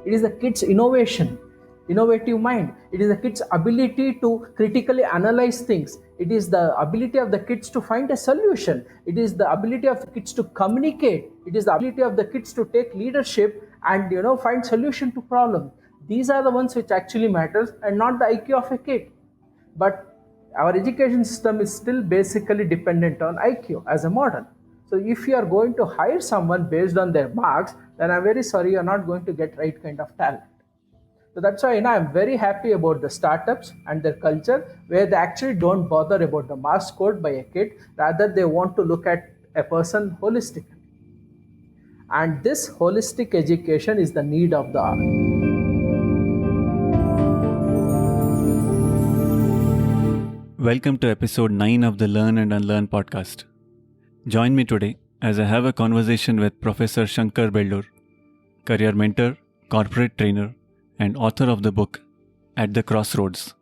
It is the kid's innovative mind. It is the kid's ability to critically analyze things. It is the ability of the kids to find a solution. It is the ability of the kids to communicate. It is the ability of the kids to take leadership and find solution to problems. These are the ones which actually matters, and not the IQ of a kid. But our education system is still basically dependent on IQ as a model. So if you are going to hire someone based on their marks, then I'm very sorry, you're not going to get right kind of talent. So that's why I'm very happy about the startups and their culture, where they actually don't bother about the marks scored by a kid. Rather, they want to look at a person holistically. And this holistic education is the need of the hour. Welcome to episode 9 of the Learn and Unlearn podcast. Join me today as I have a conversation with Professor Shankar Belur, career mentor, corporate trainer, and author of the book At the Crossroads: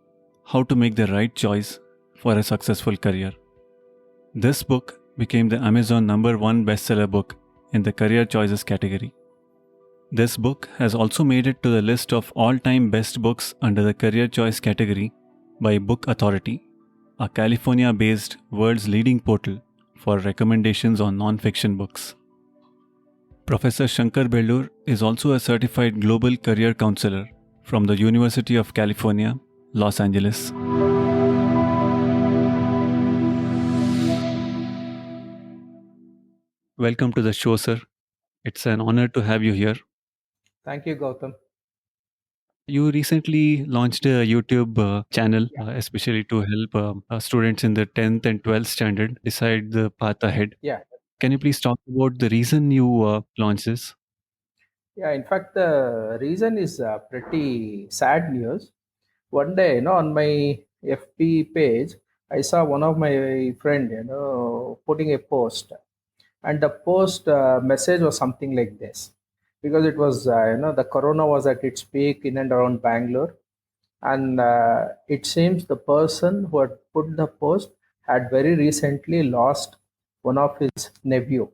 How to Make the Right Choice for a Successful Career. This book became the Amazon #1 bestseller book in the career choices category. This book has also made it to the list of all-time best books under the career choice category by Book Authority, a California-based world's leading portal for recommendations on non-fiction books. Professor Shankar Belur is also a certified global career counselor from the University of California, Los Angeles. Welcome to the show, sir. It's an honor to have you here. Thank you, Gautam. You recently launched a YouTube channel, especially to help students in the 10th and 12th standard decide the path ahead. Yeah. Can you please talk about the reason you launched this? Yeah, in fact, the reason is pretty sad news. One day, on my FB page, I saw one of my friend, putting a post, and the post message was something like this, because it was, the corona was at its peak in and around Bangalore, and it seems the person who had put the post had very recently lost one of his nephew.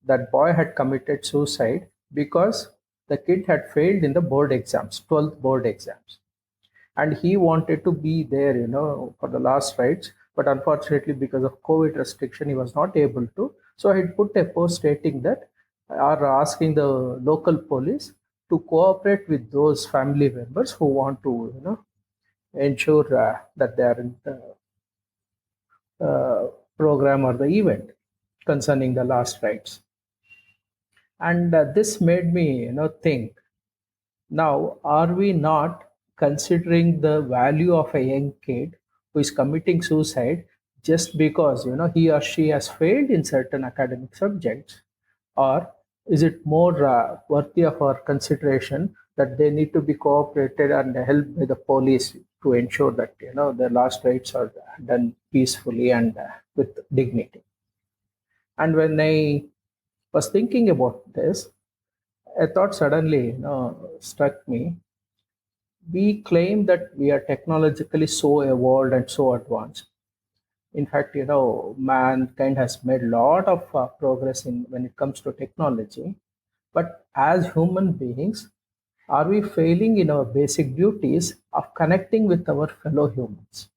That boy had committed suicide because the kid had failed in the board exams, 12th board exams, and he wanted to be there, for the last rites, but unfortunately because of COVID restriction he was not able to. So he put a post stating that, or asking the local police to cooperate with those family members who want to ensure that they are in the program or the event concerning the last rites. And this made me think, now are we not considering the value of a young kid who is committing suicide just because he or she has failed in certain academic subjects, or is it more worthy of our consideration that they need to be cooperated and helped by the police to ensure that the last rites are done peacefully and with dignity? And when I was thinking about this, a thought suddenly struck me. We claim that we are technologically so evolved and so advanced. In fact, mankind has made a lot of progress in when it comes to technology. But as human beings, are we failing in our basic duties of connecting with our fellow humans?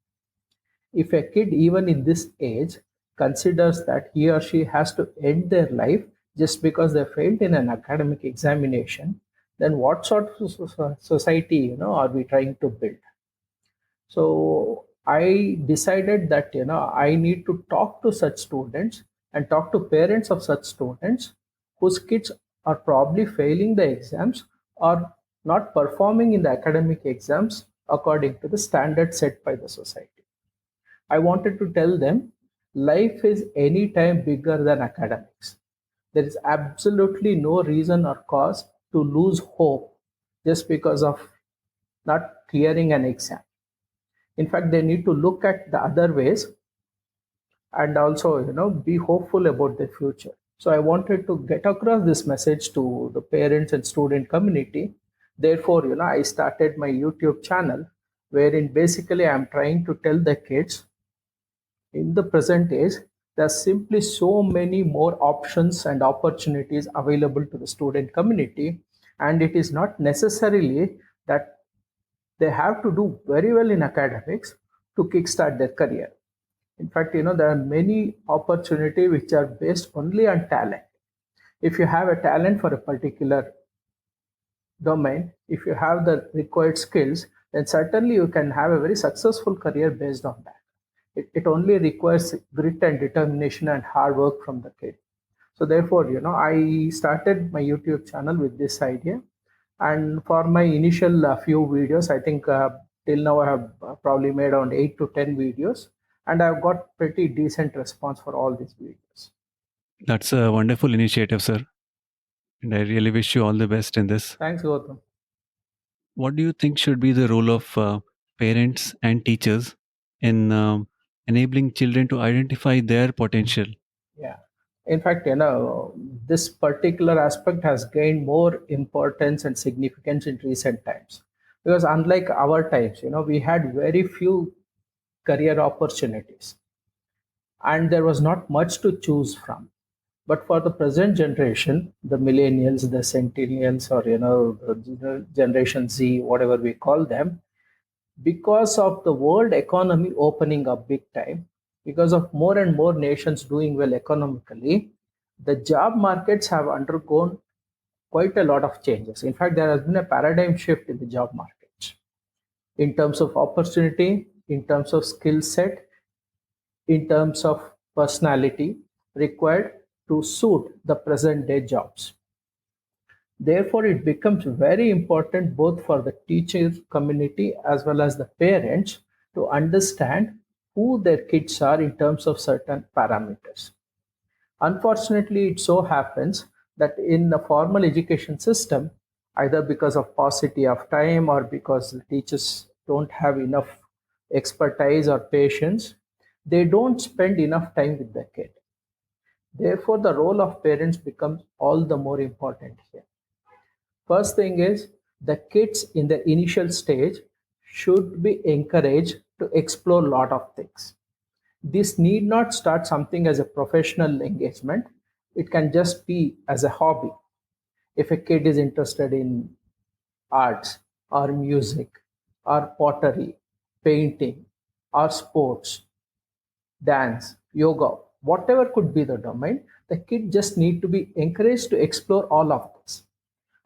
If a kid, even in this age, considers that he or she has to end their life just because they failed in an academic examination, then what sort of society are we trying to build? So I decided that I need to talk to such students and talk to parents of such students whose kids are probably failing the exams or not performing in the academic exams according to the standards set by the society. I wanted to tell them life is anytime bigger than academics. There is absolutely no reason or cause to lose hope just because of not clearing an exam. In fact, they need to look at the other ways and also, be hopeful about the future. So I wanted to get across this message to the parents and student community. Therefore, I started my YouTube channel, wherein basically I'm trying to tell the kids in the present age, there are simply so many more options and opportunities available to the student community. And it is not necessarily that they have to do very well in academics to kickstart their career. In fact, there are many opportunities which are based only on talent. If you have a talent for a particular domain, if you have the required skills, then certainly you can have a very successful career based on that. It only requires grit and determination and hard work from the kid. So therefore, I started my YouTube channel with this idea. And for my initial few videos, I think till now I have probably made around 8 to 10 videos, and I've got pretty decent response for all these videos. That's a wonderful initiative, sir. And I really wish you all the best in this. Thanks, Gautam. What do you think should be the role of parents and teachers in enabling children to identify their potential? Yeah. In fact, this particular aspect has gained more importance and significance in recent times. Because unlike our times, we had very few career opportunities and there was not much to choose from. But for the present generation, the millennials, the centennials, or the Generation Z, whatever we call them, because of the world economy opening up big time, because of more and more nations doing well economically, the job markets have undergone quite a lot of changes. In fact, there has been a paradigm shift in the job markets in terms of opportunity, in terms of skill set, in terms of personality required to suit the present day jobs. Therefore, it becomes very important both for the teacher community as well as the parents to understand who their kids are in terms of certain parameters. Unfortunately, it so happens that in the formal education system, either because of paucity of time or because the teachers don't have enough expertise or patience, they don't spend enough time with the kid. Therefore, the role of parents becomes all the more important here. First thing is the kids in the initial stage should be encouraged to explore a lot of things. This need not start something as a professional engagement. It can just be as a hobby. If a kid is interested in arts or music or pottery, painting or sports, dance, yoga, whatever could be the domain, the kid just need to be encouraged to explore all of this.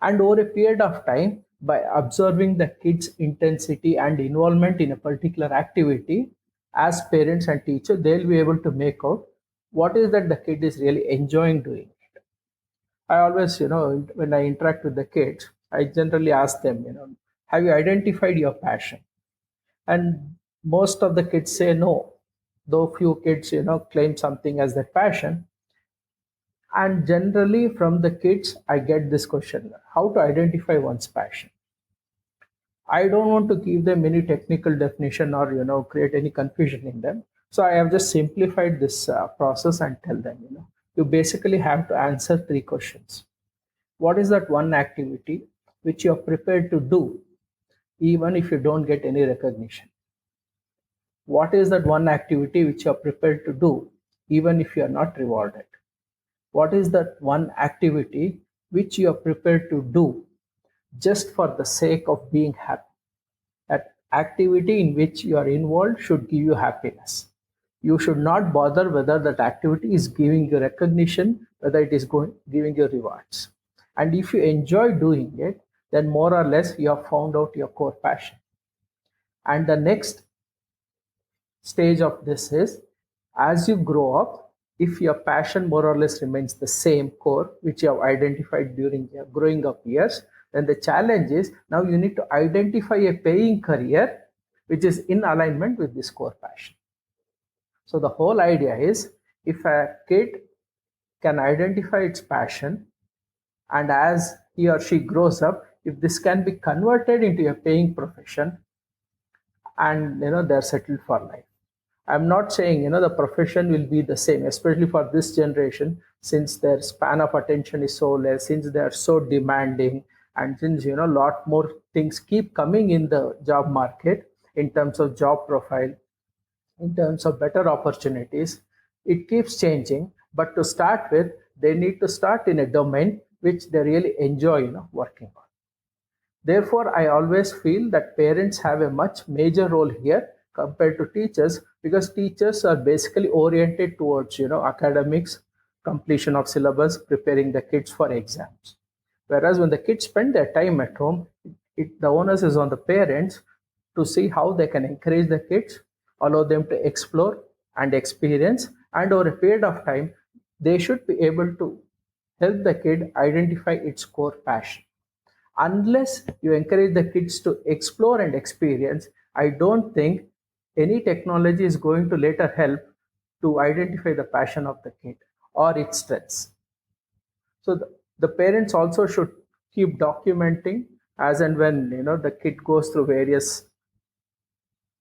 And over a period of time, by observing the kid's intensity and involvement in a particular activity, as parents and teachers, they'll be able to make out what is that the kid is really enjoying doing it. I always, when I interact with the kids, I generally ask them, have you identified your passion? And most of the kids say no, though few kids, claim something as their passion. And generally from the kids, I get this question, how to identify one's passion. I don't want to give them any technical definition or, create any confusion in them. So I have just simplified this process and tell them, you basically have to answer three questions. What is that one activity which you are prepared to do even if you don't get any recognition? What is that one activity which you are prepared to do even if you are not rewarded? What is that one activity which you are prepared to do just for the sake of being happy? That activity in which you are involved should give you happiness. You should not bother whether that activity is giving you recognition, whether it is giving you rewards. And if you enjoy doing it, then more or less you have found out your core passion. And the next stage of this is, as you grow up, if your passion more or less remains the same core which you have identified during your growing up years, then the challenge is now you need to identify a paying career which is in alignment with this core passion. So the whole idea is, if a kid can identify its passion, and as he or she grows up, if this can be converted into a paying profession, and they're settled for life. I'm not saying the profession will be the same, especially for this generation, since their span of attention is so less, since they are so demanding, and since a lot more things keep coming in the job market in terms of job profile, in terms of better opportunities. It keeps changing, but to start with, they need to start in a domain which they really enjoy working on. Therefore, I always feel that parents have a much major role here compared to teachers, because teachers are basically oriented towards academics, completion of syllabus, preparing the kids for exams. Whereas when the kids spend their time at home, the onus is on the parents to see how they can encourage the kids, allow them to explore and experience, and over a period of time, they should be able to help the kid identify its core passion. Unless you encourage the kids to explore and experience, I don't think any technology is going to later help to identify the passion of the kid or its strengths. So the parents also should keep documenting as and when the kid goes through various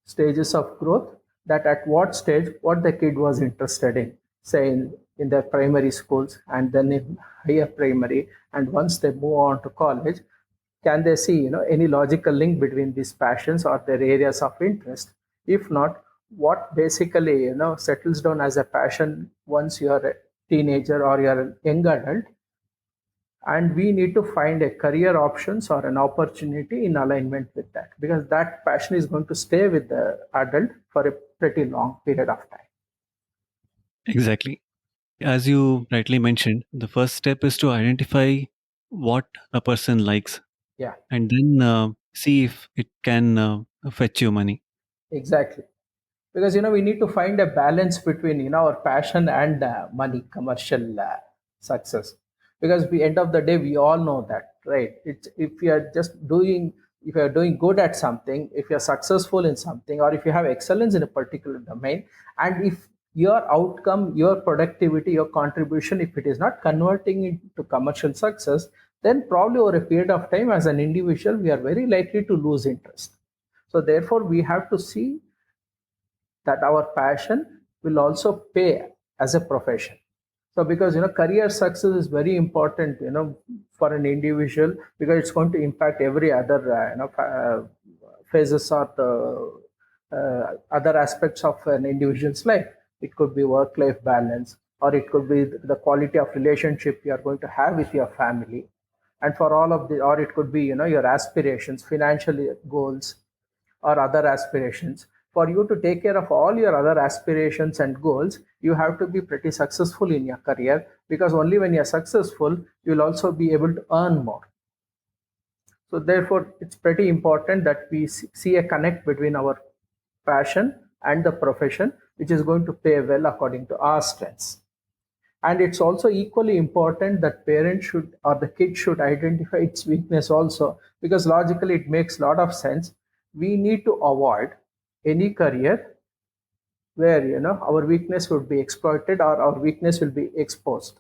stages of growth, that at what stage what the kid was interested in, say in their primary schools and then in higher primary, and once they move on to college, can they see any logical link between these passions or their areas of interest? If not, what basically settles down as a passion once you're a teenager or you're a young adult, and we need to find a career options or an opportunity in alignment with that, because that passion is going to stay with the adult for a pretty long period of time. Exactly. As you rightly mentioned, the first step is to identify what a person likes Yeah, and then see if it can fetch you money. exactly. Because we need to find a balance between our passion and money, commercial success. Because we end of the day, we all know that, right? It's if you are just doing, if you are doing good at something, if you are successful in something, or if you have excellence in a particular domain, and if your outcome, your productivity, your contribution, if it is not converting into commercial success, then probably over a period of time as an individual, we are very likely to lose interest. So therefore we have to see that our passion will also pay as a profession. So because career success is very important for an individual, because it's going to impact every other phases or the other aspects of an individual's life. It could be work life balance, or it could be the quality of relationship you are going to have with your family, and for all of the, or it could be your aspirations, financial goals, or other aspirations. For you to take care of all your other aspirations and goals, you have to be pretty successful in your career, because only when you're successful, you'll also be able to earn more. So, therefore, it's pretty important that we see a connect between our passion and the profession, which is going to pay well according to our strengths. And it's also equally important that parents should, or the kid should identify its weakness also, because logically it makes a lot of sense. We need to avoid any career where our weakness would be exploited or our weakness will be exposed.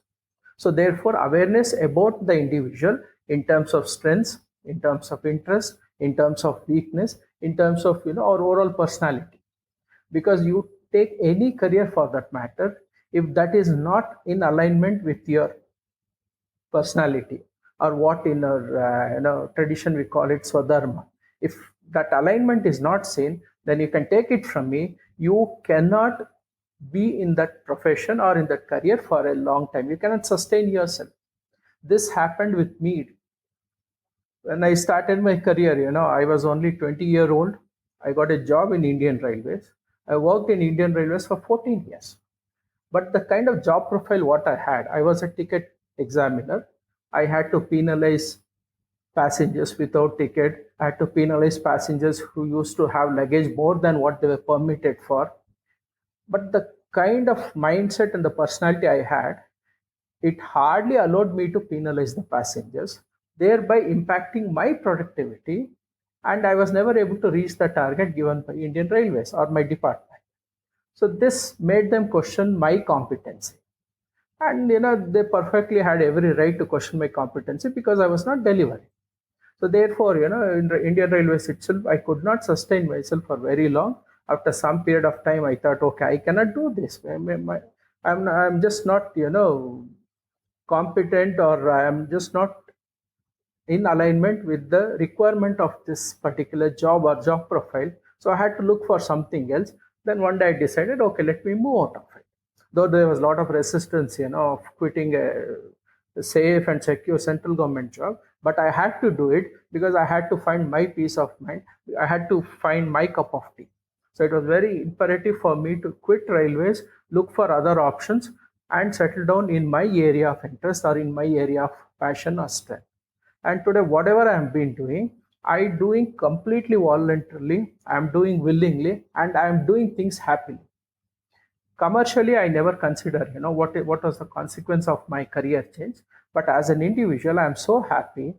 So therefore awareness about the individual in terms of strengths, in terms of interest, in terms of weakness, in terms of our overall personality. Because you take any career for that matter, if that is not in alignment with your personality, or what in our tradition we call it swadharma, if that alignment is not seen, then you can take it from me, you cannot be in that profession or in that career for a long time. You cannot sustain yourself. This happened with me when I started my career. I was only 20-year old. I got a job in Indian Railways. I worked in Indian Railways for 14 years. But the kind of job profile what I had, I was a ticket examiner. I had to penalize passengers without ticket. I had to penalize passengers who used to have luggage more than what they were permitted for. But the kind of mindset and the personality I had, it hardly allowed me to penalize the passengers, thereby impacting my productivity. And I was never able to reach the target given by Indian Railways or my department. So this made them question my competency. And they perfectly had every right to question my competency, because I was not delivering. So therefore, in the Indian Railways itself, I could not sustain myself for very long. After some period of time, I thought, okay, I cannot do this. I'm just not, competent, or I am just not in alignment with the requirement of this particular job or job profile. So I had to look for something else. Then one day I decided, okay, let me move out of it. Though there was a lot of resistance, of quitting a safe and secure central government job, But I had to do it because I had to find my peace of mind. I had to find my cup of tea. So it was very imperative for me to quit railways, look for other options, and settle down in my area of interest or in my area of passion or strength. And today, whatever I have been doing, I doing completely voluntarily, I am doing willingly, and I am doing things happily. Commercially, I never consider, what was the consequence of my career change. But as an individual, I am so happy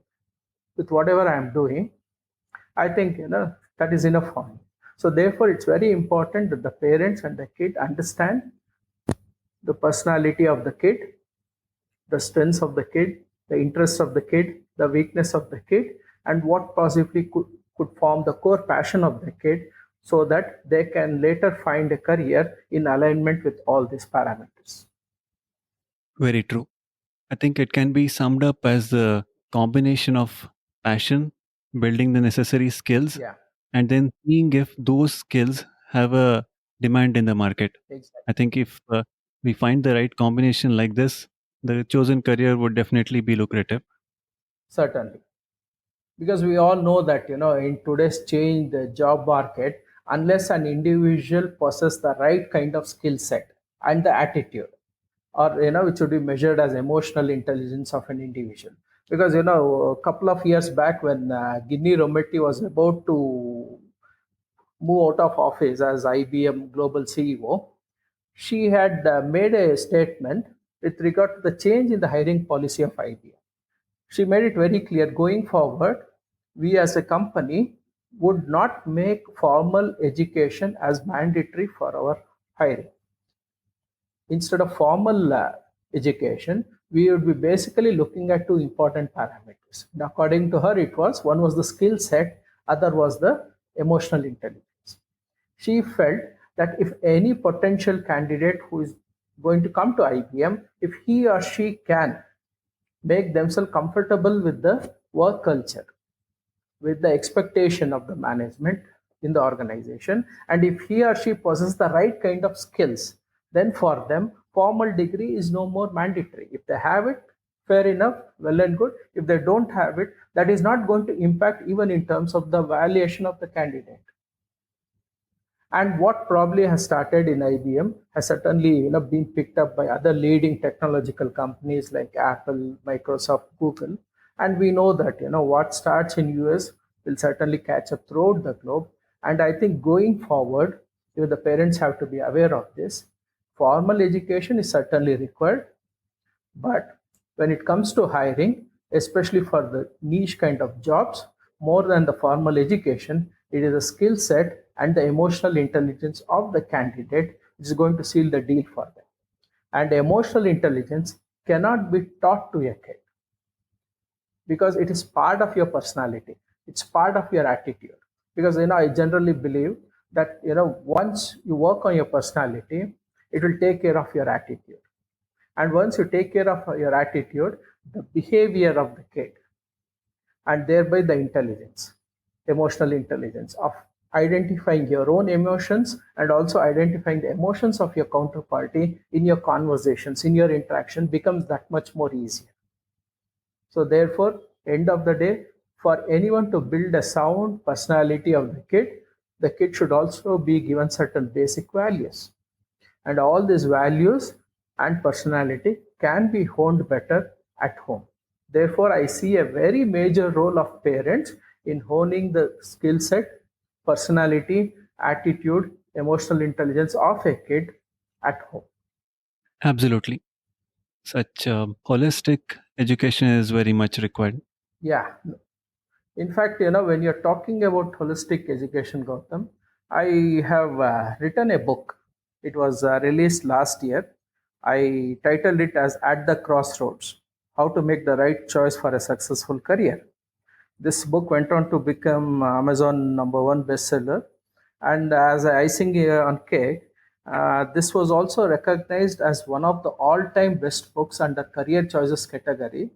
with whatever I am doing. I think that is enough for me. So therefore, it's very important that the parents and the kid understand the personality of the kid, the strengths of the kid, the interests of the kid, the weakness of the kid, and what possibly could form the core passion of the kid, so that they can later find a career in alignment with all these parameters. Very true. I think it can be summed up as the combination of passion, building the necessary skills, Yeah, and then seeing if those skills have a demand in the market. I exactly. think if we find the right combination like this, the chosen career would definitely be lucrative. Certainly. Because we all know that in today's change the job market, unless an individual possesses the right kind of skill set and the attitude, or which should be measured as emotional intelligence of an individual. Because a couple of years back, when Ginny Rometty was about to move out of office as IBM global CEO, she had made a statement with regard to the change in the hiring policy of IBM. She made it very clear, going forward, we as a company would not make formal education as mandatory for our hiring. Instead of formal education, we would be basically looking at two important parameters. And according to her, it was one was the skill set, other was the emotional intelligence. She felt that if any potential candidate who is going to come to IBM, if he or she can make themselves comfortable with the work culture, with the expectation of the management in the organization, and if he or she possesses the right kind of skills, then for them formal degree is no more mandatory. If they have it, fair enough, well and good. If they don't have it, that is not going to impact even in terms of the valuation of the candidate. And what probably has started in IBM has certainly been picked up by other leading technological companies like Apple, Microsoft, Google. And we know that what starts in US will certainly catch up throughout the globe. And I think going forward, the parents have to be aware of this. Formal education is certainly required, but when it comes to hiring, especially for the niche kind of jobs, more than the formal education, it is the skill set and the emotional intelligence of the candidate which is going to seal the deal for them. And emotional intelligence cannot be taught to a kid because it is part of your personality, it's part of your attitude. Because I generally believe that once you work on your personality, it will take care of your attitude. And once you take care of your attitude, the behavior of the kid, and thereby the intelligence, emotional intelligence of identifying your own emotions and also identifying the emotions of your counterparty in your conversations, in your interaction, becomes that much more easier. So therefore, end of the day, for anyone to build a sound personality of the kid should also be given certain basic values. And all these values and personality can be honed better at home. Therefore, I see a very major role of parents in honing the skill set, personality, attitude, emotional intelligence of a kid at home. Absolutely. Such holistic education is very much required. Yeah. In fact, when you're talking about holistic education, Gautam, I have written a book. It was released last year. I titled it as At the Crossroads: How to Make the Right Choice for a Successful Career. This book went on to become Amazon #1 bestseller. And as a icing on cake, this was also recognized as one of the all-time best books under career choices category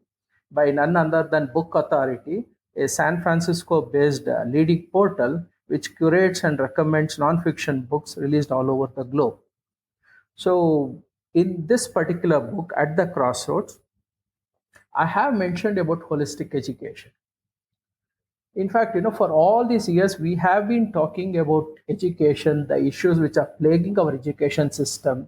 by none other than Book Authority, a San Francisco-based leading portal which curates and recommends nonfiction books released all over the globe. So, in this particular book, At the Crossroads, I have mentioned about holistic education. In fact, for all these years, we have been talking about education, the issues which are plaguing our education system,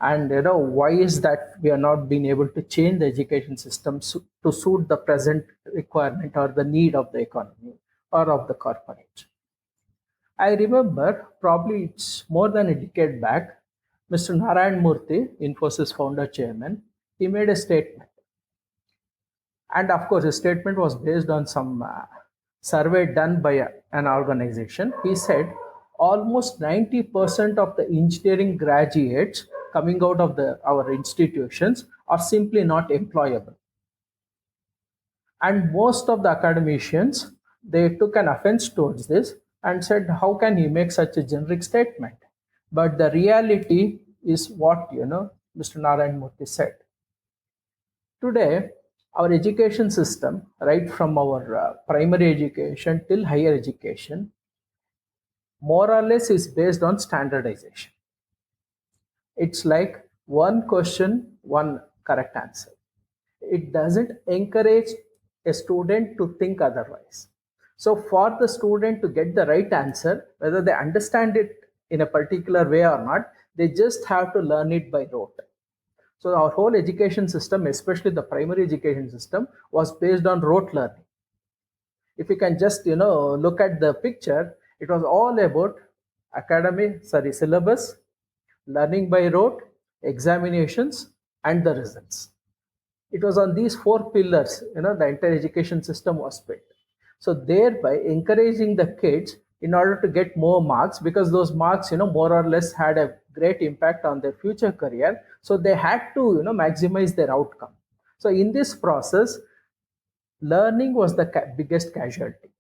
and why is that we are not being able to change the education system to suit the present requirement or the need of the economy or of the corporate. I remember probably it's more than a decade back, Mr. Narayan Murthy, Infosys founder chairman, he made a statement. And of course, his statement was based on some survey done by an organization. He said almost 90% of the engineering graduates coming out of our institutions are simply not employable. And most of the academicians, they took an offense towards this and said, how can he make such a generic statement? But the reality is what, Mr. Narayan Murthy said. Today, our education system, right from our primary education till higher education, more or less is based on standardization. It's like one question, one correct answer. It doesn't encourage a student to think otherwise. So for the student to get the right answer, whether they understand it in a particular way or not, they just have to learn it by rote. So our whole education system, especially the primary education system, was based on rote learning. If you can just look at the picture, it was all about syllabus, learning by rote, examinations, and the results. It was on these four pillars, the entire education system was built. So thereby encouraging the kids in order to get more marks, because those marks, more or less had a great impact on their future career. So they had to, maximize their outcome. So in this process, learning was the biggest casualty.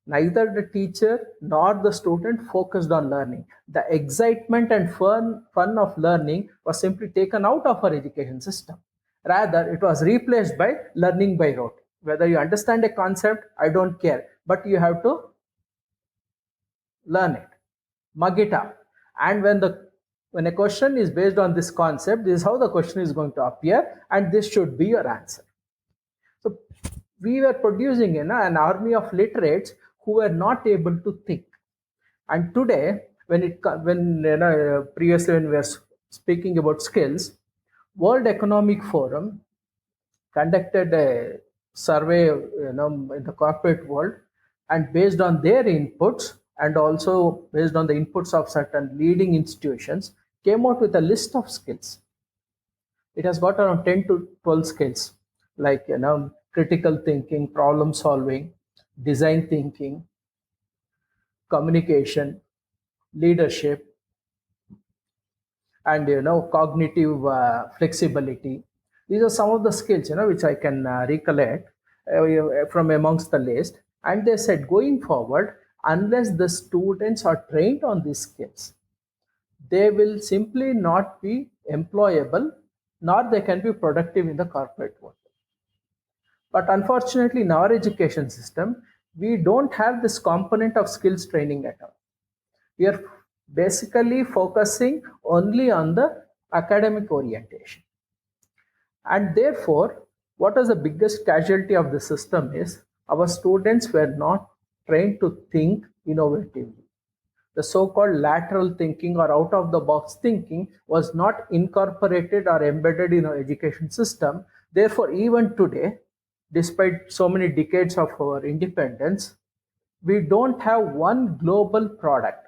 Neither the teacher nor the student focused on learning. The excitement and fun of learning was simply taken out of our education system. Rather, it was replaced by learning by rote. Whether you understand a concept, I don't care, but you have to learn it, mug it up. And when a question is based on this concept, this is how the question is going to appear, and this should be your answer. So we were producing an army of literates who were not able to think. And today, previously when we were speaking about skills, World Economic Forum conducted a survey, in the corporate world, and based on their inputs and also based on the inputs of certain leading institutions, came out with a list of skills. It has got around 10 to 12 skills, like critical thinking, problem solving, design thinking, communication, leadership, and cognitive flexibility. These are some of the skills which I can recollect from amongst the list. And they said, going forward, unless the students are trained on these skills, they will simply not be employable, nor they can be productive in the corporate world. But unfortunately, in our education system, we don't have this component of skills training at all. We are basically focusing only on the academic orientation. And therefore, what is the biggest casualty of the system is our students were not trained to think innovatively. The so-called lateral thinking or out-of-the-box thinking was not incorporated or embedded in our education system. Therefore, even today, despite so many decades of our independence, we don't have one global product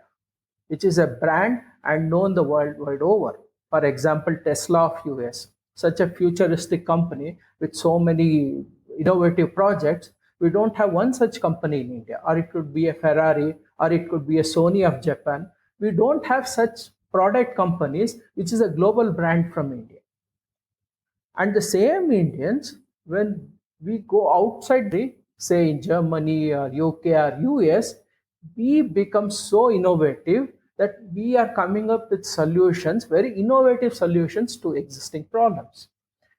which is a brand and known the world wide over. For example, Tesla of US, such a futuristic company with so many innovative projects, we don't have one such company in India. Or it could be a Ferrari, or it could be a Sony of Japan. We don't have such product companies, which is a global brand from India. And the same Indians, when we go outside, say in Germany or UK or US, we become so innovative that we are coming up with solutions, very innovative solutions to existing problems.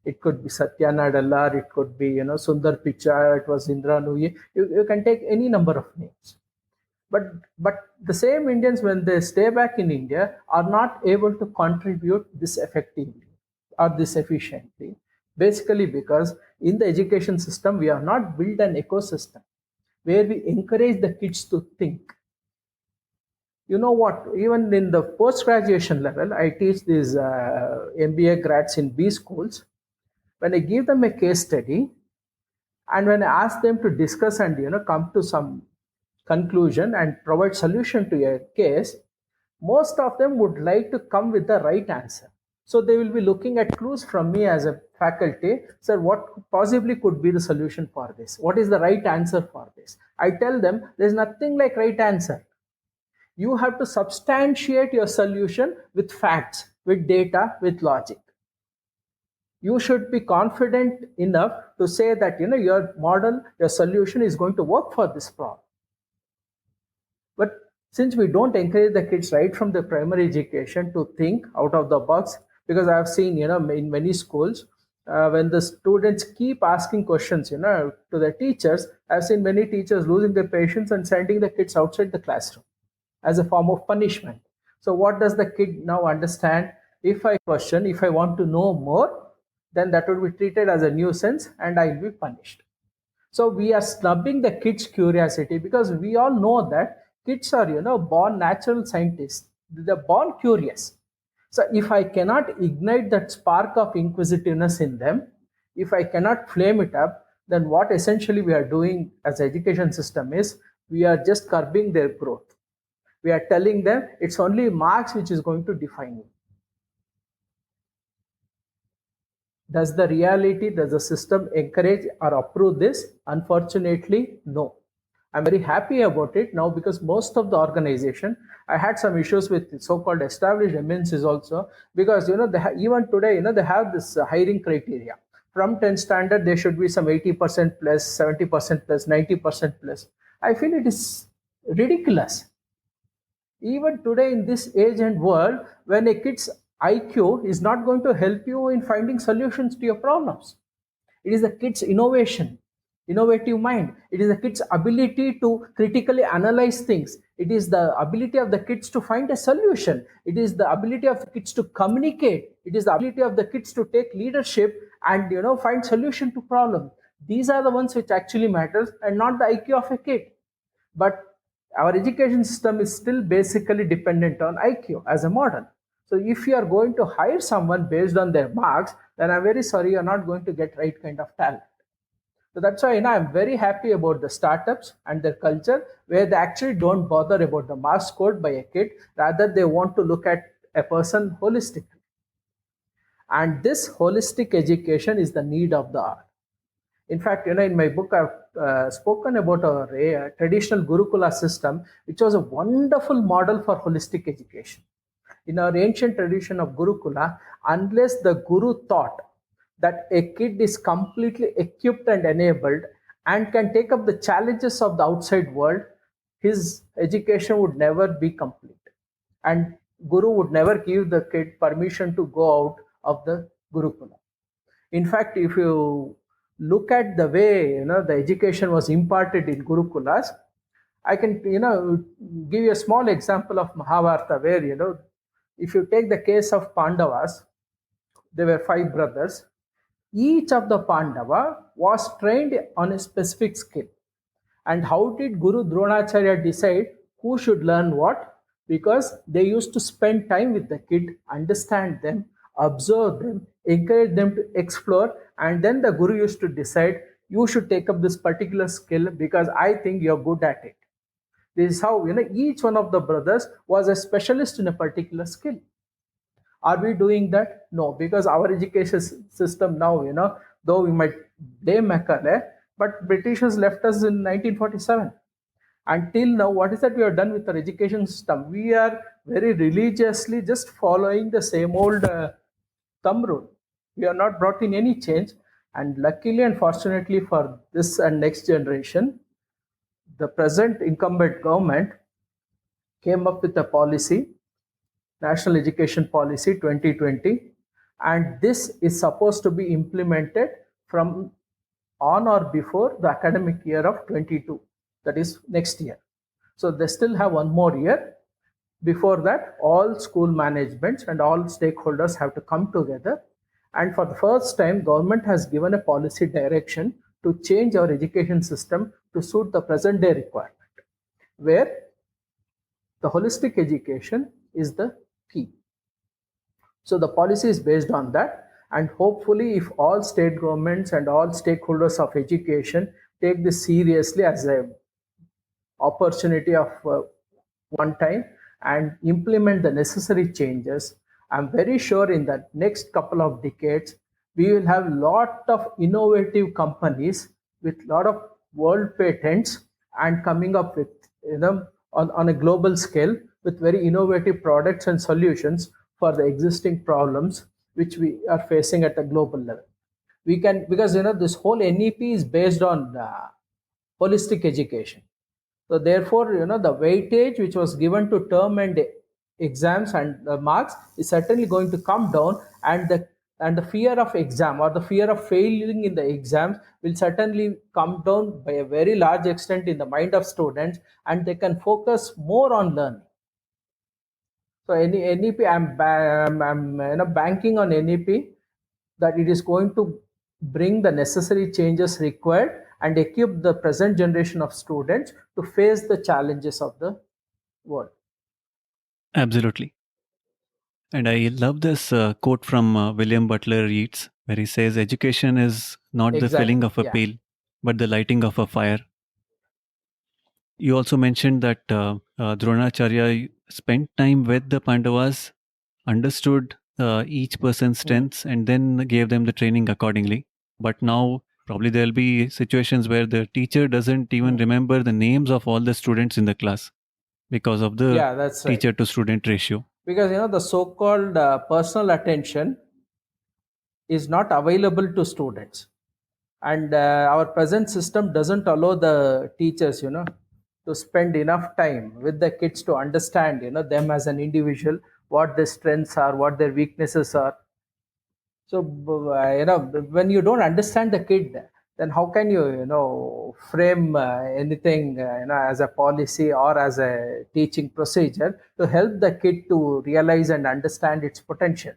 It could be Satya Nadella, it could be Sundar Pichai, it was Indra Nooyi. You can take any number of names. But the same Indians, when they stay back in India, are not able to contribute this effectively or this efficiently, Basically, because in the education system, we have not built an ecosystem where we encourage the kids to think. You know what? Even in the post graduation level, I teach these MBA grads in B schools. When I give them a case study, and when I ask them to discuss and come to some conclusion and provide solution to a case, most of them would like to come with the right answer. So they will be looking at clues from me as a faculty. Sir, what possibly could be the solution for this? What is the right answer for this? I tell them there's nothing like right answer. You have to substantiate your solution with facts, with data, with logic. You should be confident enough to say that your model, your solution is going to work for this problem. But since we don't encourage the kids right from the primary education to think out of the box, because I've seen in many schools, when the students keep asking questions to the teachers, I've seen many teachers losing their patience and sending the kids outside the classroom as a form of punishment. So what does the kid now understand? If I question, if I want to know more, then that would be treated as a nuisance and I'll be punished. So we are snubbing the kids' curiosity, because we all know that kids are born natural scientists. They're born curious. So if I cannot ignite that spark of inquisitiveness in them, if I cannot flame it up, then what essentially we are doing as education system is we are just curbing their growth. We are telling them it's only marks which is going to define you. Does the system encourage or approve this? Unfortunately, no. I'm very happy about it now, because most of the organization, I had some issues with so-called established MNCs also, because even today they have this hiring criteria. From 10th standard, there should be some 80% plus, 70% plus, 90% plus. I feel it is ridiculous. Even today in this age and world, when a kid's IQ is not going to help you in finding solutions to your problems. It is the kid's innovative mind. It is the kid's ability to critically analyze things. It is the ability of the kids to find a solution. It is the ability of the kids to communicate. It is the ability of the kids to take leadership and find solution to problems. These are the ones which actually matters, and not the IQ of a kid. But our education system is still basically dependent on IQ as a model. So if you are going to hire someone based on their marks, then I'm very sorry, you're not going to get right kind of talent. So that's why I'm very happy about the startups and their culture, where they actually don't bother about the marks scored by a kid. Rather, they want to look at a person holistically. And this holistic education is the need of the hour. In fact, in my book, I've spoken about a traditional Gurukula system, which was a wonderful model for holistic education. In our ancient tradition of Gurukula, unless the Guru taught that a kid is completely equipped and enabled and can take up the challenges of the outside world, his education would never be complete. And Guru would never give the kid permission to go out of the Gurukula. In fact, if you look at the way the education was imparted in Gurukulas, I can give you a small example of Mahabharata, where if you take the case of Pandavas, there were 5 brothers. Each of the Pandava was trained on a specific skill. And how did Guru Dronacharya decide who should learn what? Because they used to spend time with the kid, understand them, observe them, encourage them to explore, and then the Guru used to decide, you should take up this particular skill because I think you're good at it. This is how each one of the brothers was a specialist in a particular skill. Are we doing that? No, because our education system now, though we might blame Macaulay, but Britishers left us in 1947. Until now, what is that we have done with our education system? We are very religiously just following the same old thumb rule. We have not brought in any change. And luckily and fortunately for this and next generation, the present incumbent government came up with a policy, National Education Policy 2020, and this is supposed to be implemented from on or before the academic year of 22, that is next year. So they still have one more year. Before that, all school managements and all stakeholders have to come together And for the first time, government has given a policy direction to change our education system to suit the present day requirement, where the holistic education is the key. So the policy is based on that, and hopefully, if all state governments and all stakeholders of education take this seriously as a opportunity of one time and implement the necessary changes, I'm very sure in the next couple of decades we will have lot of innovative companies with lot of world patents and coming up with, on a global scale, with very innovative products and solutions for the existing problems which we are facing at a global level. We can, because this whole NEP is based on holistic education. So therefore, the weightage which was given to term and exams and the marks is certainly going to come down, and the fear of exam or the fear of failing in the exams will certainly come down by a very large extent in the mind of students, and they can focus more on learning. So NEP, I'm banking on NEP that it is going to bring the necessary changes required and equip the present generation of students to face the challenges of the world. Absolutely. And I love this quote from William Butler Yeats, where he says, education is not the filling Exactly. of a Yeah. pail, but the lighting of a fire. You also mentioned that Dronacharya spent time with the Pandavas, understood each person's strengths, and then gave them the training accordingly. But now, probably there'll be situations where the teacher doesn't even remember the names of all the students in the class because of the Yeah, that's right. teacher to student ratio. Because the so-called personal attention is not available to students, and our present system doesn't allow the teachers to spend enough time with the kids to understand them as an individual, what their strengths are, what their weaknesses are. So when you don't understand the kid, then how can you frame anything as a policy or as a teaching procedure to help the kid to realize and understand its potential?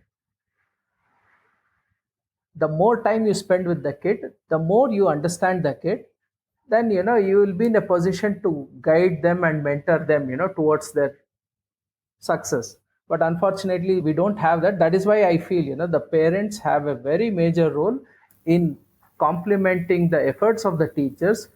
The more time you spend with the kid, the more you understand the kid, then you will be in a position to guide them and mentor them towards their success. But unfortunately we don't have that. That is why I feel the parents have a very major role in complementing the efforts of the teachers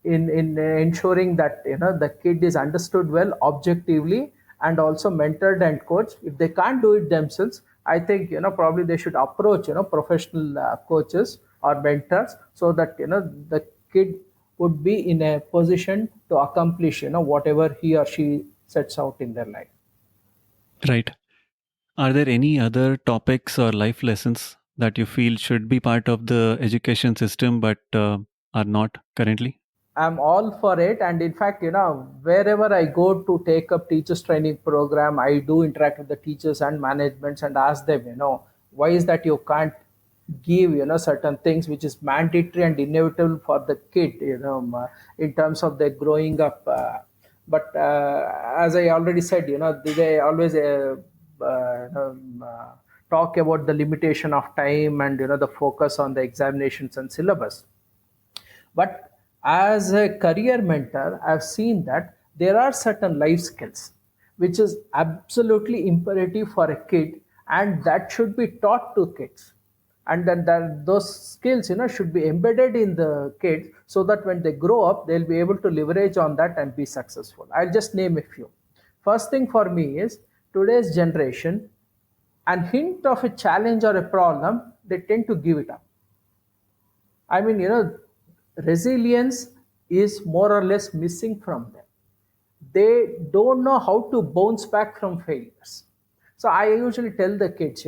in ensuring that the kid is understood well objectively and also mentored and coached. If they can't do it themselves, I think probably they should approach professional coaches or mentors, so that the kid would be in a position to accomplish whatever he or she sets out in their life. Right. Are there any other topics or life lessons that you feel should be part of the education system but are not currently? I'm all for it. And in fact, wherever I go to take up teachers training program, I do interact with the teachers and managements and ask them, why is that you can't give, certain things which is mandatory and inevitable for the kid, in terms of their growing up. But as I already said, they always talk about the limitation of time and, the focus on the examinations and syllabus. But as a career mentor, I've seen that there are certain life skills which is absolutely imperative for a kid, and that should be taught to kids. And then those skills, should be embedded in the kids, so that when they grow up, they'll be able to leverage on that and be successful. I'll just name a few. First thing for me is today's generation, and hint of a challenge or a problem, they tend to give it up. I mean, resilience is more or less missing from them. They don't know how to bounce back from failures. So I usually tell the kids,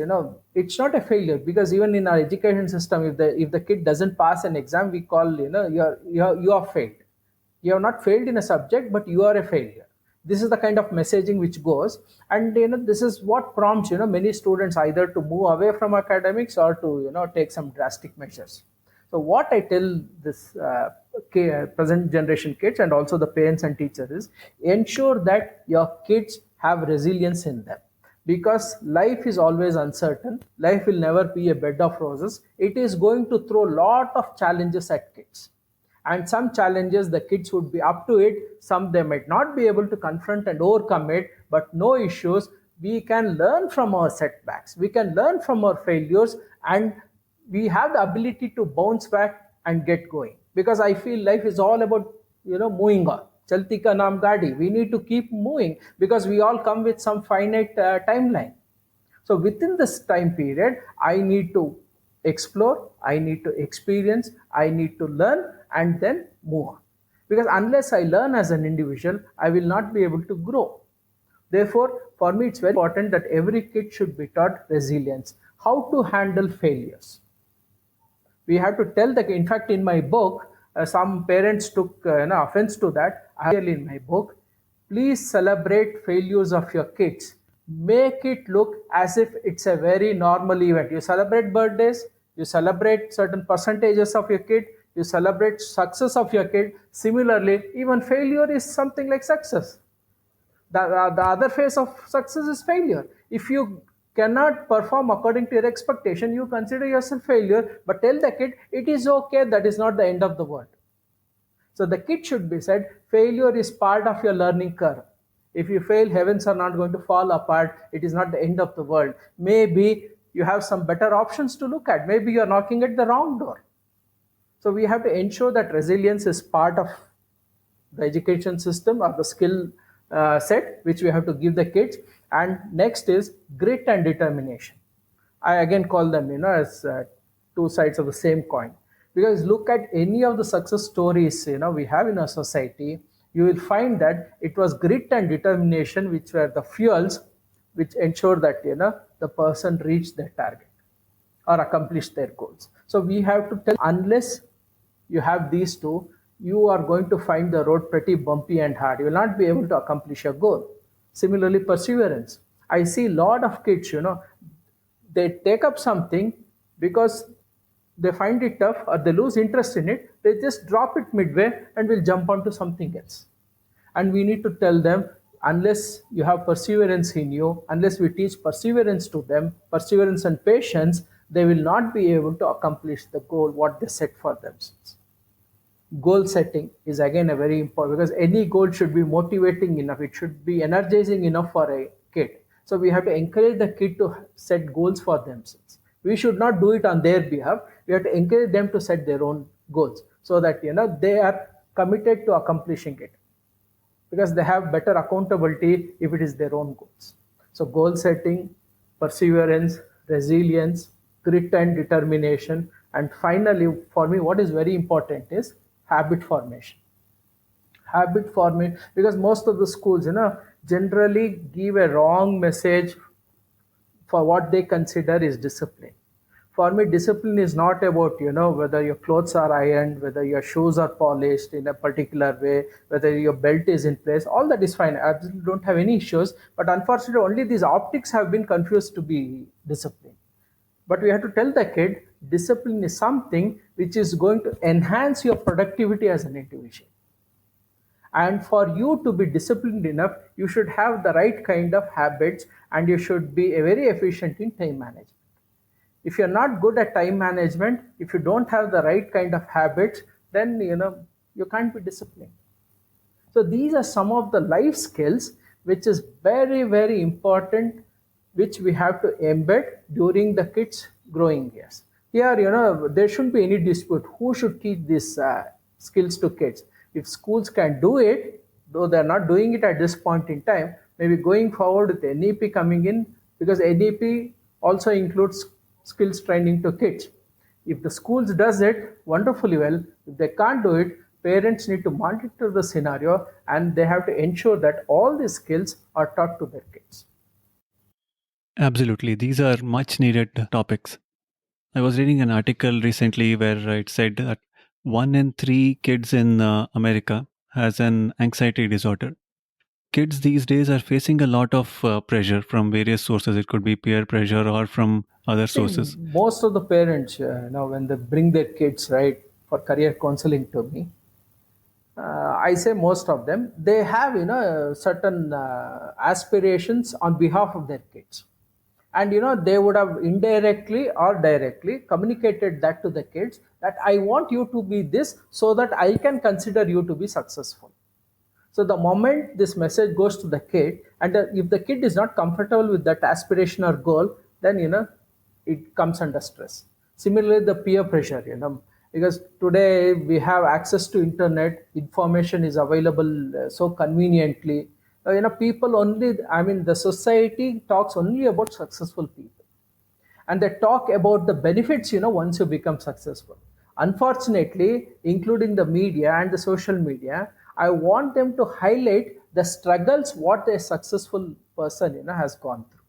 it's not a failure, because even in our education system, if the kid doesn't pass an exam, we call, you are failed. You have not failed in a subject, but you are a failure. This is the kind of messaging which goes, and this is what prompts many students either to move away from academics or to take some drastic measures. So what I tell this present generation kids and also the parents and teachers is, ensure that your kids have resilience in them, because life is always uncertain. Life will never be a bed of roses. It is going to throw a lot of challenges at kids, and some challenges the kids would be up to it, some they might not be able to confront and overcome it, but no issues. We can learn from our setbacks, we can learn from our failures, and we have the ability to bounce back and get going, because I feel life is all about moving on. Chalti ka naam gadi, we need to keep moving because we all come with some finite timeline. So within this time period, I need to explore, I need to experience, I need to learn, and then move on. Because unless I learn as an individual, I will not be able to grow. Therefore, for me, it's very important that every kid should be taught resilience, how to handle failures. We have to tell the, in fact, in my book, some parents took offense to that. I tell in my book, please celebrate failures of your kids. Make it look as if it's a very normal event. You celebrate birthdays, you celebrate certain percentages of your kid, you celebrate success of your kid. Similarly, even failure is something like success. The other phase of success is failure. If you cannot perform according to your expectation, you consider yourself failure, but tell the kid it is okay, that is not the end of the world. So the kid should be said failure is part of your learning curve. If you fail, heavens are not going to fall apart. It is not the end of the world. Maybe you have some better options to look at. Maybe you're knocking at the wrong door. So we have to ensure that resilience is part of the education system or the skill set which we have to give the kids. And next is grit and determination. I again call them as two sides of the same coin, because look at any of the success stories we have in our society, you will find that it was grit and determination which were the fuels which ensure that the person reached their target or accomplished their goals. So we have to tell, unless you have these two, you are going to find the road pretty bumpy and hard. You will not be able to accomplish your goal. Similarly, perseverance. I see a lot of kids, they take up something because they find it tough or they lose interest in it, they just drop it midway and will jump onto something else. And we need to tell them, unless you have perseverance in you, unless we teach perseverance to them, perseverance and patience, they will not be able to accomplish the goal what they set for themselves. Goal setting is again a very important, because any goal should be motivating enough, it should be energizing enough for a kid. So we have to encourage the kid to set goals for themselves. We should not do it on their behalf. We have to encourage them to set their own goals, so that they are committed to accomplishing it, because they have better accountability if it is their own goals. So goal setting, perseverance, resilience, grit and determination, and finally for me what is very important is habit formation. Habit formation, because most of the schools generally give a wrong message for what they consider is discipline. For me, discipline is not about whether your clothes are ironed, whether your shoes are polished in a particular way, whether your belt is in place. All that is fine. I absolutely don't have any issues. But unfortunately, only these optics have been confused to be discipline. But we have to tell the kid discipline is something which is going to enhance your productivity as an individual. And for you to be disciplined enough, you should have the right kind of habits, and you should be very efficient in time management. If you're not good at time management, if you don't have the right kind of habits, then you can't be disciplined. So these are some of the life skills which is very, very important, which we have to embed during the kids' growing years. Here, there shouldn't be any dispute who should teach these skills to kids. If schools can do it, though they're not doing it at this point in time, maybe going forward with NEP coming in, because NEP also includes skills training to kids. If the schools does it wonderfully well, if they can't do it, parents need to monitor the scenario, and they have to ensure that all these skills are taught to their kids. Absolutely. These are much needed topics. I was reading an article recently where it said that 1 in 3 kids in America has an anxiety disorder. Kids these days are facing a lot of pressure from various sources. It could be peer pressure or from other See, sources. most of the parents, when they bring their kids, right, for career counseling to me, I say most of them, they have certain aspirations on behalf of their kids, and they would have indirectly or directly communicated that to the kids that I want you to be this so that I can consider you to be successful. So the moment this message goes to the kid, and if the kid is not comfortable with that aspiration or goal, then it comes under stress. Similarly, the peer pressure, because today we have access to internet, information is available so conveniently. People only, I mean, the society talks only about successful people, and they talk about the benefits once you become successful. Unfortunately, including the media and the social media, I want them to highlight the struggles what a successful person has gone through.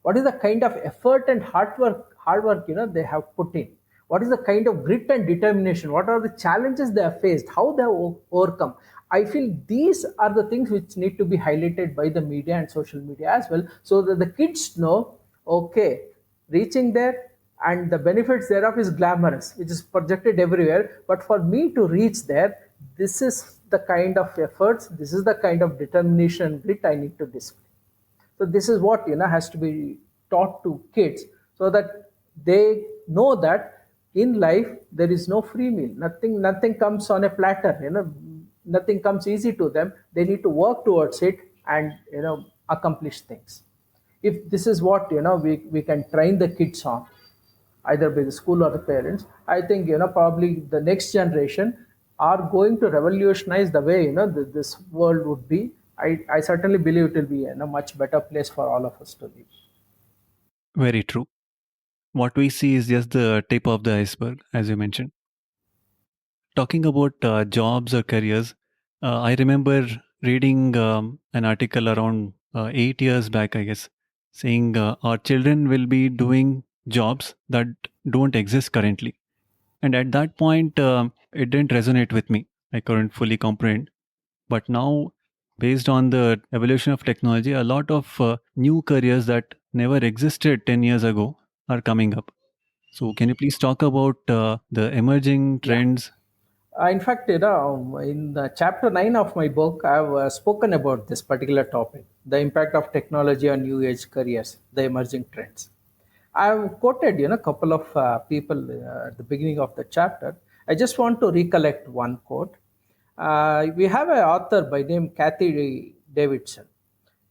What is the kind of effort and hard work they have put in? What is the kind of grit and determination? What are the challenges they have faced? How they have overcome? I feel these are the things which need to be highlighted by the media and social media as well, so that the kids know, okay, reaching there and the benefits thereof is glamorous, which is projected everywhere, but for me to reach there, this is the kind of efforts, this is the kind of determination and grit I need to display. So this is what has to be taught to kids, so that they know that in life there is no free meal. Nothing comes on a platter. Nothing comes easy to them. They need to work towards it and accomplish things. If this is what we can train the kids on, either by the school or the parents, I think probably the next generation are going to revolutionize the way this world would be. I certainly believe it will be a much better place for all of us to live. Very true. What we see is just the tip of the iceberg, as you mentioned. Talking about jobs or careers, I remember reading an article around 8 years back, I guess, saying our children will be doing jobs that don't exist currently. And at that point, it didn't resonate with me. I couldn't fully comprehend. But now, based on the evolution of technology, a lot of new careers that never existed 10 years ago are coming up. So, can you please talk about the emerging Yeah. trends? In fact, in the chapter 9 of my book, I've spoken about this particular topic, the impact of technology on new age careers, the emerging trends. I've quoted, a couple of people at the beginning of the chapter. I just want to recollect one quote. We have an author by name Kathy Davidson.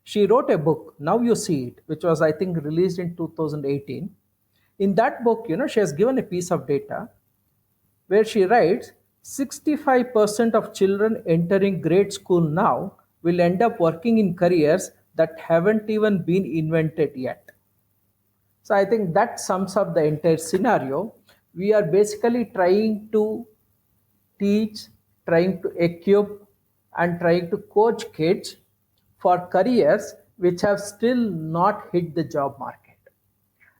She wrote a book, Now You See It, which was, I think, released in 2018. In that book, she has given a piece of data where she writes 65% of children entering grade school now will end up working in careers that haven't even been invented yet. So I think that sums up the entire scenario. We are basically trying to teach, trying to equip, and trying to coach kids for careers which have still not hit the job market.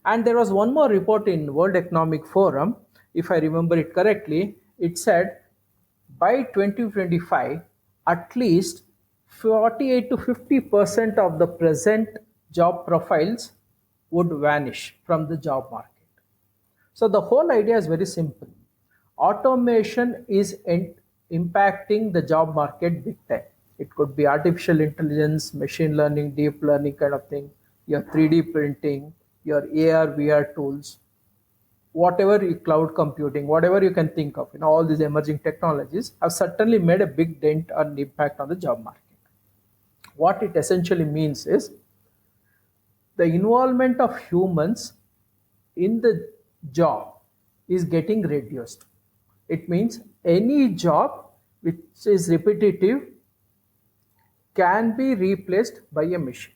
And there was one more report in World Economic Forum, if I remember it correctly. It said by 2025, at least 48 to 50% of the present job profiles would vanish from the job market. So the whole idea is very simple. Automation is impacting the job market big time. It could be artificial intelligence, machine learning, deep learning kind of thing, your 3D printing, your AR, VR tools, whatever cloud computing, whatever you can think of, all these emerging technologies have certainly made a big dent or impact on the job market. What it essentially means is the involvement of humans in the job is getting reduced. It means any job which is repetitive can be replaced by a machine,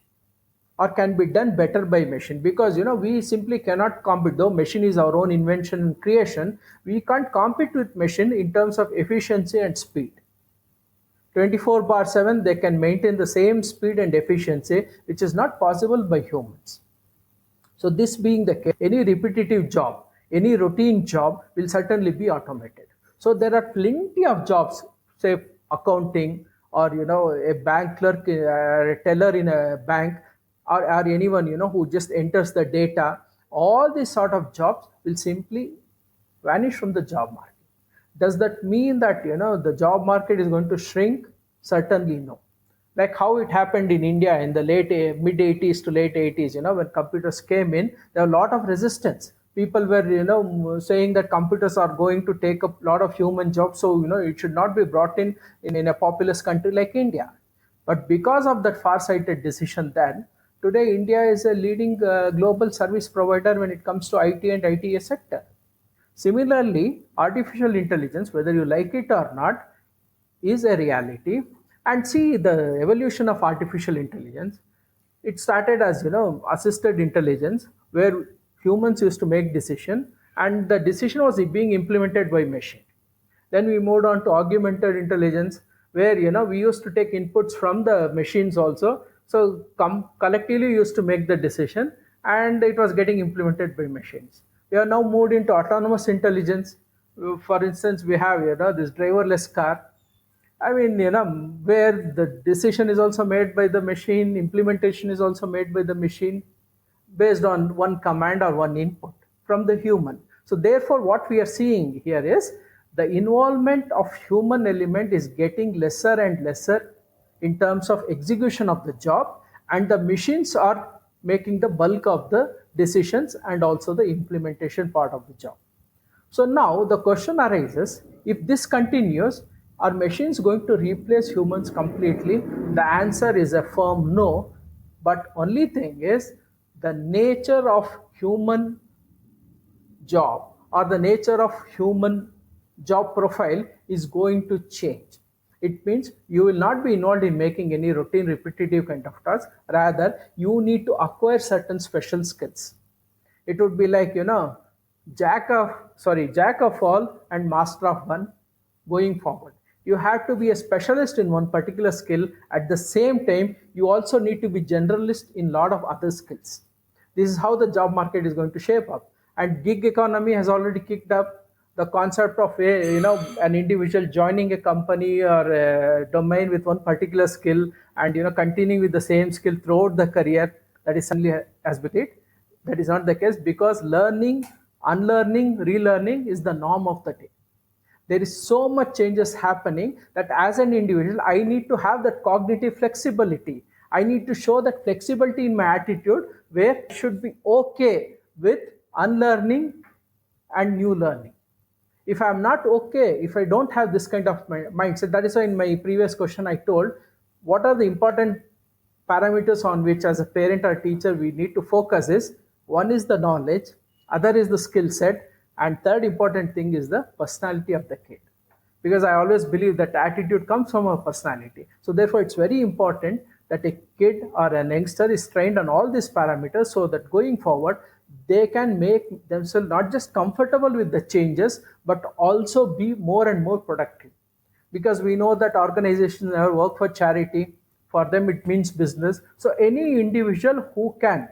or can be done better by machine, because we simply cannot compete. Though machine is our own invention and creation, we can't compete with machine in terms of efficiency and speed. 24 bar 7 they can maintain the same speed and efficiency, which is not possible by humans. So this being the case, any repetitive job, any routine job will certainly be automated. So there are plenty of jobs, say accounting, or a bank clerk, a teller in a bank, or anyone who just enters the data. All these sort of jobs will simply vanish from the job market. Does that mean that the job market is going to shrink? Certainly no. Like how it happened in India in the mid 80s to late 80s, when computers came in, there were a lot of resistance. People were saying that computers are going to take up a lot of human jobs, so it should not be brought in a populous country like India. But because of that far-sighted decision, then today India is a leading global service provider when it comes to IT and ITS sector. Similarly, artificial intelligence, whether you like it or not, is a reality. And see the evolution of artificial intelligence. It started as assisted intelligence, where humans used to make decision, and the decision was being implemented by machine. Then we moved on to augmented intelligence, where we used to take inputs from the machines also. So collectively used to make the decision, and it was getting implemented by machines. We are now moved into autonomous intelligence. For instance, we have this driverless car. I mean, where the decision is also made by the machine, implementation is also made by the machine based on one command or one input from the human. So therefore, what we are seeing here is the involvement of human element is getting lesser and lesser in terms of execution of the job, and the machines are making the bulk of the decisions and also the implementation part of the job. So now the question arises, if this continues, are machines going to replace humans completely? The answer is a firm no. But only thing is, the nature of human job or the nature of human job profile is going to change. It means you will not be involved in making any routine repetitive kind of tasks. Rather, you need to acquire certain special skills. It would be like jack of all and master of one. Going forward, you have to be a specialist in one particular skill. At the same time, you also need to be generalist in a lot of other skills. This is how the job market is going to shape up. And gig economy has already kicked up. The concept of an individual joining a company or a domain with one particular skill, and continuing with the same skill throughout the career, that is suddenly has been it. That is not the case, because learning, unlearning, relearning is the norm of the day. There is so much changes happening that as an individual, I need to have that cognitive flexibility. I need to show that flexibility in my attitude, where I should be okay with unlearning and new learning. If I'm not okay, if I don't have this kind of mindset, that is why in my previous question I told what are the important parameters on which as a parent or teacher we need to focus is, one is the knowledge, other is the skill set, and third important thing is the personality of the kid. Because I always believe that attitude comes from a personality. So therefore it's very important that a kid or an youngster is trained on all these parameters, so that going forward they can make themselves not just comfortable with the changes, but also be more and more productive. Because we know that organizations never work for charity. For them it means business. So any individual who can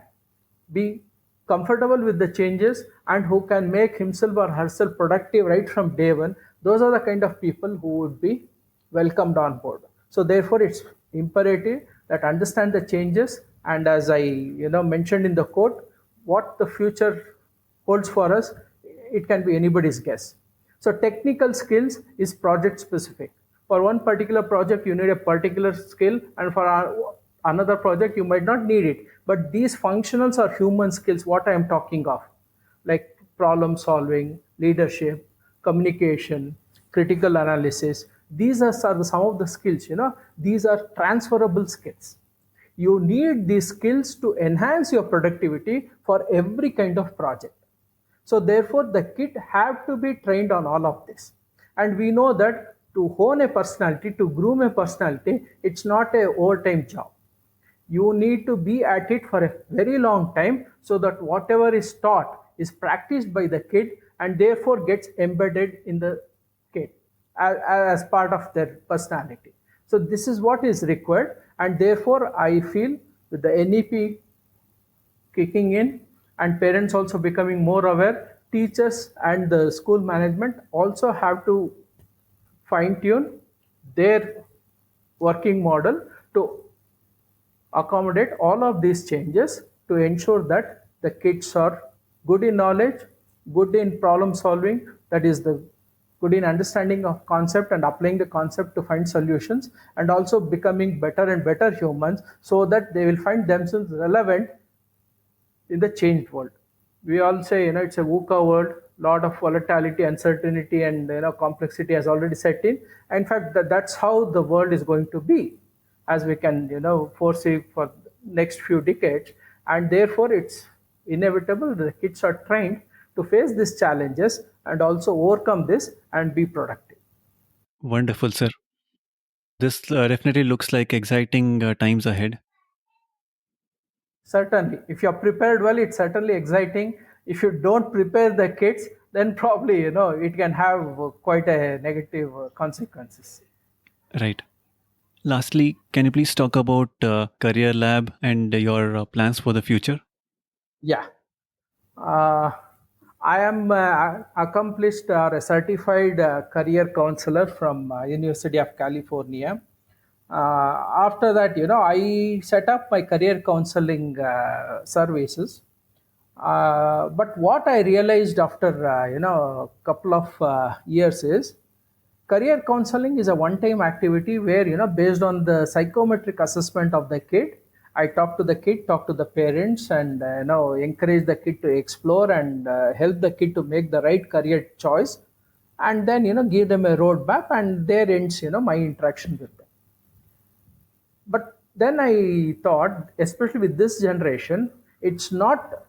be comfortable with the changes and who can make himself or herself productive right from day one, those are the kind of people who would be welcomed on board. So therefore it's imperative that understand the changes, and as I mentioned in the quote, what the future holds for us, it can be anybody's guess. So technical skills is project specific. For one particular project you need a particular skill, and for another project you might not need it. But these functionals are human skills, what I am talking of, like problem solving, leadership, communication, critical analysis. These are some of the skills. These are transferable skills. You need these skills to enhance your productivity for every kind of project. So therefore the kid have to be trained on all of this. And we know that to hone a personality, to groom a personality, it's not a overtime job. You need to be at it for a very long time, so that whatever is taught is practiced by the kid and therefore gets embedded in the kid as part of their personality. So this is what is required, and therefore I feel with the NEP kicking in and parents also becoming more aware, teachers and the school management also have to fine tune their working model to accommodate all of these changes, to ensure that the kids are good in knowledge, good in problem solving. That is the good in understanding of concept and applying the concept to find solutions, and also becoming better and better humans, so that they will find themselves relevant in the changed world. We all say, it's a VUCA world, lot of volatility, uncertainty, and complexity has already set in. In fact, that's how the world is going to be, as we can foresee for next few decades. And therefore, it's inevitable the kids are trained to face these challenges and also overcome this and be productive. Wonderful, sir. This definitely looks like exciting times ahead. Certainly, if you're prepared well, it's certainly exciting. If you don't prepare the kids, then probably it can have quite a negative consequences. Right. Lastly, can you please talk about Career Lab and your plans for the future? Yeah, uh, I am accomplished or a certified career counselor from University of California. After that, I set up my career counseling services. But what I realized after a couple of years is career counseling is a one-time activity where based on the psychometric assessment of the kid, I talk to the kid, talk to the parents, and encourage the kid to explore and help the kid to make the right career choice, and then give them a roadmap, and there ends my interaction with them. But then I thought, especially with this generation, it's not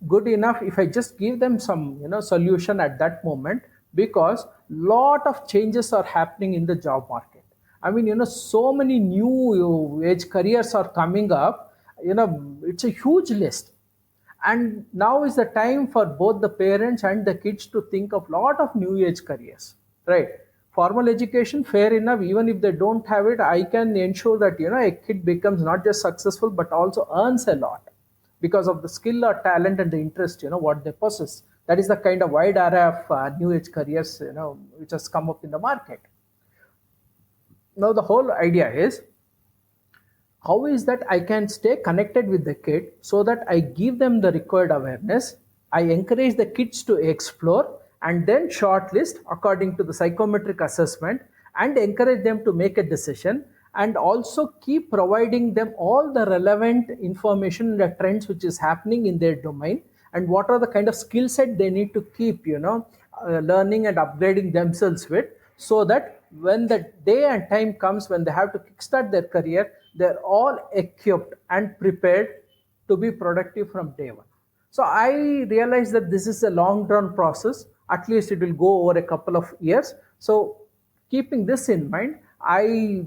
good enough if I just give them some solution at that moment, because lot of changes are happening in the job market. I mean, so many new age careers are coming up. It's a huge list, and now is the time for both the parents and the kids to think of lot of new age careers, right? Formal education, fair enough, even if they don't have it, I can ensure that a kid becomes not just successful but also earns a lot because of the skill or talent and the interest what they possess. That is the kind of wide array of new age careers which has come up in the market. Now the whole idea is, how is that I can stay connected with the kid so that I give them the required awareness, I encourage the kids to explore and then shortlist according to the psychometric assessment, and encourage them to make a decision, and also keep providing them all the relevant information, the trends which is happening in their domain, and what are the kind of skill set they need to keep learning and upgrading themselves with, so that when the day and time comes when they have to kickstart their career, they're all equipped and prepared to be productive from day one. So I realized that this is a long term process. At least it will go over a couple of years. So keeping this in mind, I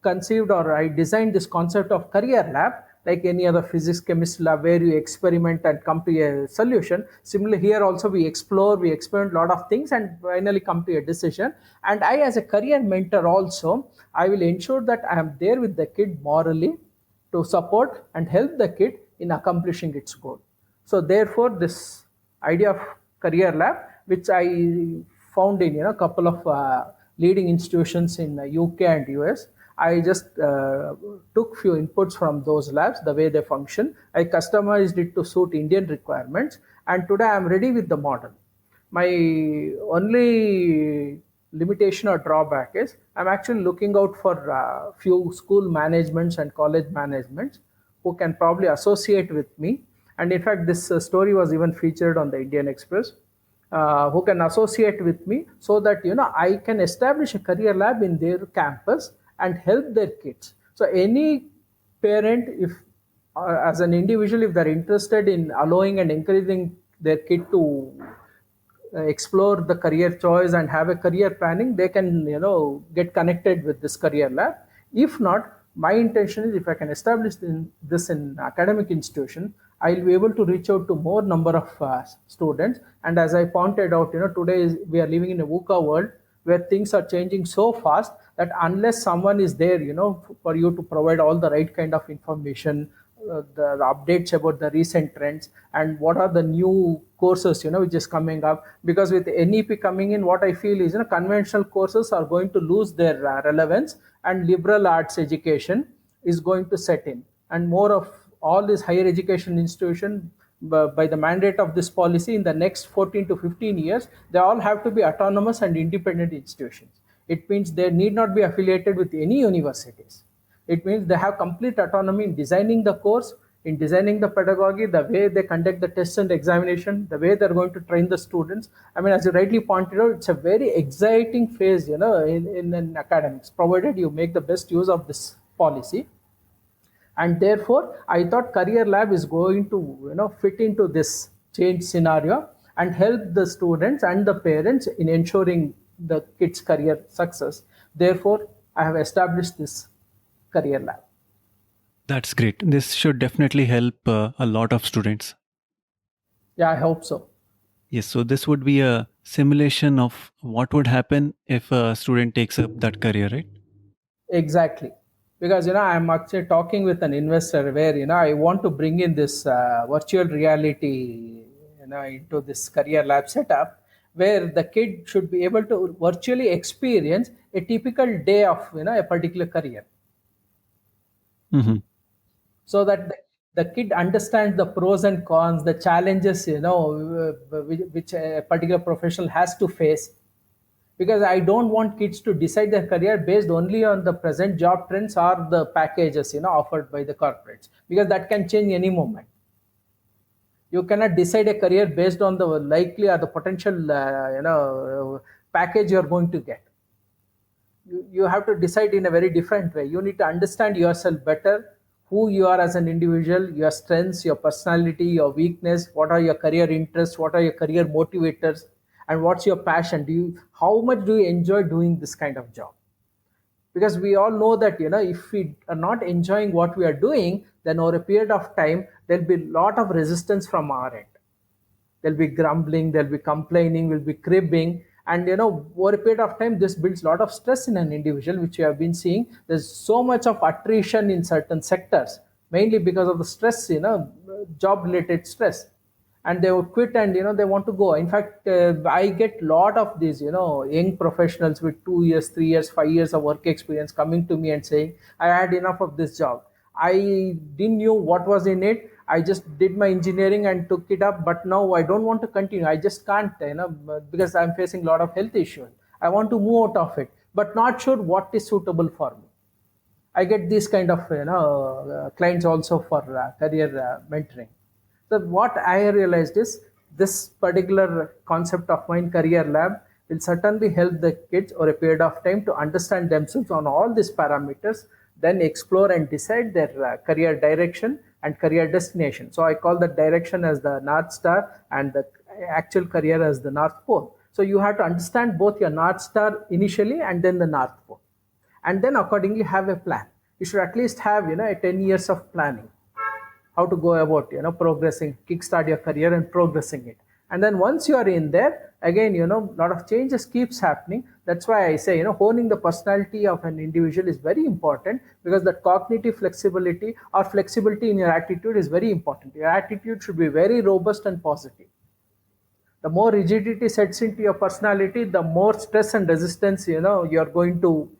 conceived or I designed this concept of career lab, like any other physics chemist lab where you experiment and come to a solution. Similarly, here also we explore, we experiment a lot of things and finally come to a decision. And I, as a career mentor also, I will ensure that I am there with the kid morally to support and help the kid in accomplishing its goal. So therefore, this idea of career lab, which I found in a couple of leading institutions in the UK and US, I just took few inputs from those labs, the way they function. I customized it to suit Indian requirements, and today I am ready with the model. My only limitation or drawback is I'm actually looking out for few school managements and college managements who can probably associate with me. And in fact, this story was even featured on the Indian Express, who can associate with me so that I can establish a career lab in their campus and help their kids. So any parent, if as an individual, if they're interested in allowing and encouraging their kid to explore the career choice and have a career planning, they can get connected with this career lab. If not, my intention is, if I can establish this in academic institution, I'll be able to reach out to more number of students. And as I pointed out, today we are living in a VUCA world where things are changing so fast that unless someone is there for you to provide all the right kind of information, the updates about the recent trends and what are the new courses which is coming up, because with NEP coming in, what I feel is conventional courses are going to lose their relevance, and liberal arts education is going to set in, and more of all these higher education institutions by the mandate of this policy, in the next 14 to 15 years, they all have to be autonomous and independent institutions. It means they need not be affiliated with any universities. It means they have complete autonomy in designing the course, in designing the pedagogy, the way they conduct the tests and examination, the way they're going to train the students. I mean, as you rightly pointed out, it's a very exciting phase, in academics, provided you make the best use of this policy. And therefore, I thought Career Lab is going to, fit into this change scenario and help the students and the parents in ensuring the kids' career success. Therefore, I have established this Career Lab. That's great. This should definitely help a lot of students. Yeah, I hope so. Yes, so this would be a simulation of what would happen if a student takes up that career, right? Exactly. Because, I'm actually talking with an investor where, I want to bring in this virtual reality, into this Career Lab setup, where the kid should be able to virtually experience a typical day of, a particular career. Mm-hmm. So that the kid understands the pros and cons, the challenges, which a particular professional has to face. Because I don't want kids to decide their career based only on the present job trends or the packages, offered by the corporates, because that can change any moment. You cannot decide a career based on the likely or the potential, package you're going to get. You have to decide in a very different way. You need to understand yourself better, who you are as an individual, your strengths, your personality, your weakness, what are your career interests, what are your career motivators, and what's your passion. How much do you enjoy doing this kind of job? Because we all know that, if we are not enjoying what we are doing, then over a period of time there'll be a lot of resistance from our end. There'll be grumbling, there'll be complaining, will be cribbing. And over a period of time, this builds a lot of stress in an individual, which we have been seeing. There's so much of attrition in certain sectors, mainly because of the stress, job related stress. And they would quit and, they want to go. In fact, I get a lot of these, young professionals with 2 years, 3 years, 5 years of work experience coming to me and saying, I had enough of this job. I didn't know what was in it. I just did my engineering and took it up, but now I don't want to continue. I just can't, because I'm facing a lot of health issues. I want to move out of it, but not sure what is suitable for me. I get these kind of, clients also for career mentoring. So what I realized is this particular concept of mine, Career Lab, will certainly help the kids over a period of time to understand themselves on all these parameters, then explore and decide their career direction and career destination. So I call the direction as the North Star and the actual career as the North Pole. So you have to understand both your North Star initially and then the North Pole. And then accordingly have a plan. You should at least have, a 10 years of planning. How to go about, progressing, kickstart your career and progressing it. And then once you are in there, again, a lot of changes keeps happening. That's why I say, honing the personality of an individual is very important, because the cognitive flexibility or flexibility in your attitude is very important. Your attitude should be very robust and positive. The more rigidity sets into your personality, the more stress and resistance, you're going to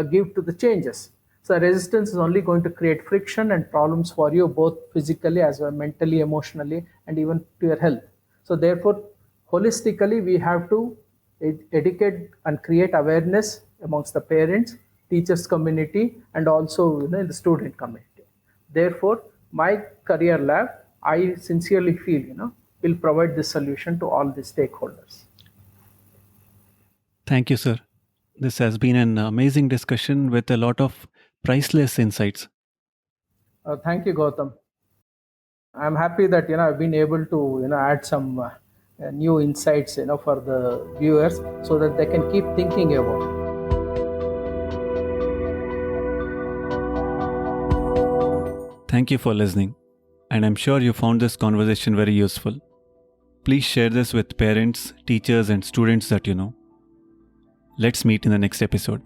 give to the changes. So resistance is only going to create friction and problems for you, both physically as well, mentally, emotionally, and even to your health. So therefore, holistically, we have to educate and create awareness amongst the parents, teachers community, and also in the student community. Therefore, my Career Lab, I sincerely feel, will provide this solution to all the stakeholders. Thank you, sir. This has been an amazing discussion with a lot of priceless insights. Thank you, Gautam. I'm happy that I've been able to add some new insights for the viewers, so that they can keep thinking about it. Thank you for listening, and I'm sure you found this conversation very useful. Please share this with parents, teachers, and students that you know. Let's meet in the next episode.